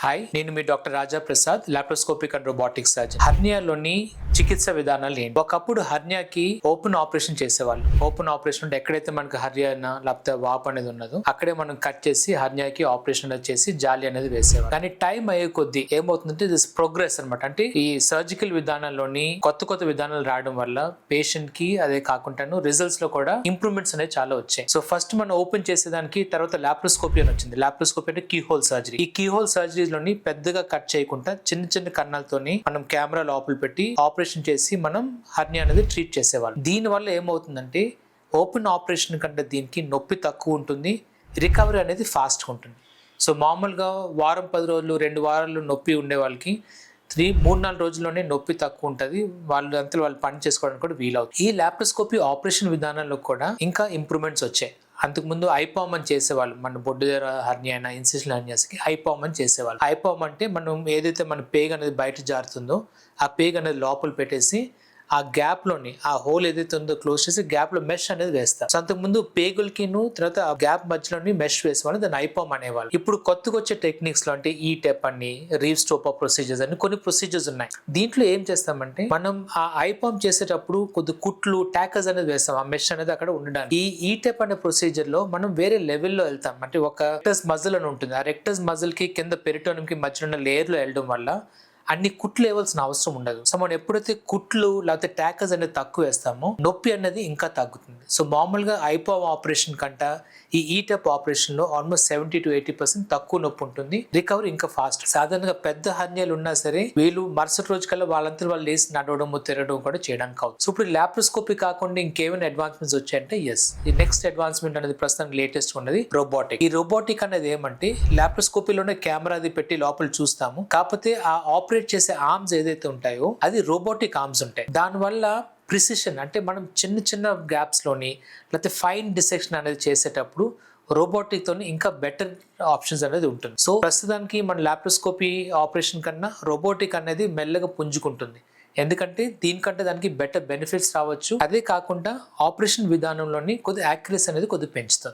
Hi, నేను మీ doctor Raja Prasad, laparoscopic and robotic surgeon. హర్నియాలోని చికిత్స విధానాలు ఏంటి? ఒకప్పుడు హర్నియాకి ఓపెన్ ఆపరేషన్ చేసేవాళ్ళు. ఓపెన్ ఆపరేషన్ అంటే ఎక్కడైతే మనకు హర్నియా లేకపోతే వాప్ అనేది ఉన్నదో అక్కడే మనం కట్ చేసి హర్నియాకి ఆపరేషన్ అనేది చేసి జాలి అనేది వేసేవాళ్ళు. కానీ టైం అయ్యే కొద్దీ ఏమవుతుందంటే దిస్ ప్రోగ్రెస్ అనమాట. అంటే ఈ సర్జికల్ విధానాల్లోని కొత్త విధానాలు రావడం వల్ల పేషెంట్ కి అదే కాకుండా రిజల్ట్స్ లో కూడా ఇంప్రూవ్మెంట్స్ అనేవి చాలా వచ్చాయి. సో ఫస్ట్ మనం ఓపెన్ చేసేదానికి తర్వాత లాప్రోస్కోపీ అని వచ్చింది. లాప్రోస్కోపీ అంటే కీ హోల్ సర్జరీ. ఈ కీ హోల్ సర్జరీ లోని పెద్దగా కట్ చేయకుండా చిన్న కన్నాలతోని మనం కెమెరా లోపల పెట్టి ఆపరేషన్ చేసి మనం హర్నియా అనేది ట్రీట్ చేసేవాళ్ళం. దీని వల్ల ఏమవుతుందంటే ఓపెన్ ఆపరేషన్ కంటే దీనికి నొప్పి తక్కువ ఉంటుంది, రికవరీ అనేది ఫాస్ట్గా ఉంటుంది. సో మామూలుగా వారం 10 రోజులు 2 వారాలు నొప్పి ఉండే వాళ్ళకి 3-4 రోజుల్లోనే నొప్పి తక్కువ ఉంటుంది. వాళ్ళు పని చేసుకోవడానికి కూడా వీలవుతుంది. ఈ లాప్రోస్కోపీ ఆపరేషన్ విధానంలో కూడా ఇంకా ఇంప్రూవ్మెంట్స్ వచ్చాయి. అంతకుముందు ఐపామ్ అని చేసేవాళ్ళు. మన బొడ్డు దగ్గర హర్నియా అయినా ఇన్సిషన్ హర్నియాస్కి ఐపామ్ అని చేసేవాళ్ళు. ఐపామ్ అంటే మనం ఏదైతే మన పేగు అనేది బయట జారుతుందో ఆ పేగు అనేది లోపల పెట్టేసి ఆ గ్యాప్ లోని ఆ హోల్ ఏదైతే ఉందో క్లోజ్ చేసి గ్యాప్ లో మెష్ అనేది వేస్తారు. అంతకుముందు పేగులకి తర్వాత ఆ గ్యాప్ మధ్యలోని మెష్ వేసేవాళ్ళు, దాన్ని ఐపామ్ అనేవాళ్ళు. ఇప్పుడు కొత్తగా వచ్చే టెక్నిక్స్ లో అంటే ఈ టెప్ అని రీవ్స్టోపా ప్రొసీజర్స్ అని కొన్ని ప్రొసీజర్స్ ఉన్నాయి. దీంట్లో ఏం చేస్తామంటే మనం ఆ ఐపామ్ చేసేటప్పుడు కొద్ది కుట్లు ట్యాకర్స్ అనేది వేస్తాం, ఆ మెష్ అనేది అక్కడ ఉండడానికి. ఈ టెప్ అనే ప్రొసీజర్ లో మనం వేరే లెవెల్లో వెళ్తాం. అంటే ఒక రెక్టస్ మజిల్ అని ఉంటుంది, ఆ రెక్టస్ మజిల్ కి కింద పెరిటోనియం కి మధ్య ఉన్న లేయర్ లో వెళ్ళడం వల్ల అన్ని కుట్లు వేయాల్సిన అవసరం ఉండదు. సో మనం ఎప్పుడైతే కుట్లు లేకపోతే ట్యాకర్స్ అనేది తక్కువ వేస్తామో నొప్పి అనేది ఇంకా తగ్గుతుంది. సో మామూలుగా ఐపామ్ ఆపరేషన్ కంట ఈ ఈటప్ ఆపరేషన్ లో ఆల్మోస్ట్ 70 to 80% తక్కువ నొప్పి ఉంటుంది, రికవరీ ఇంకా ఫాస్ట్. సాధారణంగా పెద్ద హర్నియాలు ఉన్నా సరే వీళ్ళు మరుసటి రోజు కల్లా వాళ్ళంతా వాళ్ళు లేసి నడవడం తిరగడం కూడా చేయడానికి అవుతుంది. సో ఇప్పుడు లాప్రోస్కోపీ కాకుండా ఇంకేమైనా అడ్వాన్స్మెంట్స్ వచ్చాయంటే ఎస్, ఈ నెక్స్ట్ అడ్వాన్స్మెంట్ అనేది ప్రస్తుతానికి లేటెస్ట్ ఉన్నది రోబోటిక్. ఈ రోబోటిక్ అనేది ఏమంటే లాప్రోస్కోపీలోనే కెమెరా అది పెట్టి లోపల చూస్తాము, కాకపోతే ఆ ఆపరేట్ చేసే ఆర్మ్స్ ఏదైతే ఉంటాయో అది రోబోటిక్ ఆర్మ్స్ ఉంటాయి. దానివల్ల ప్రిసిషన్ అంటే మనం చిన్న గ్యాప్స్ లోని లేకపోతే ఫైన్ డిసెక్షన్ అనేది చేసేటప్పుడు రోబోటిక్ తోని ఇంకా బెటర్ ఆప్షన్స్ అనేది ఉంటుంది. సో ప్రస్తుతానికి మన లాప్రోస్కోపీ ఆపరేషన్ కన్నా రోబోటిక్ అనేది మెల్లగా పుంజుకుంటుంది. ఎందుకంటే దీనికంటే దానికి బెటర్ బెనిఫిట్స్ రావచ్చు. అదే కాకుండా ఆపరేషన్ విధానంలోని కొద్ది యాక్యురసీ అనేది కొద్ది పెంచుతుంది.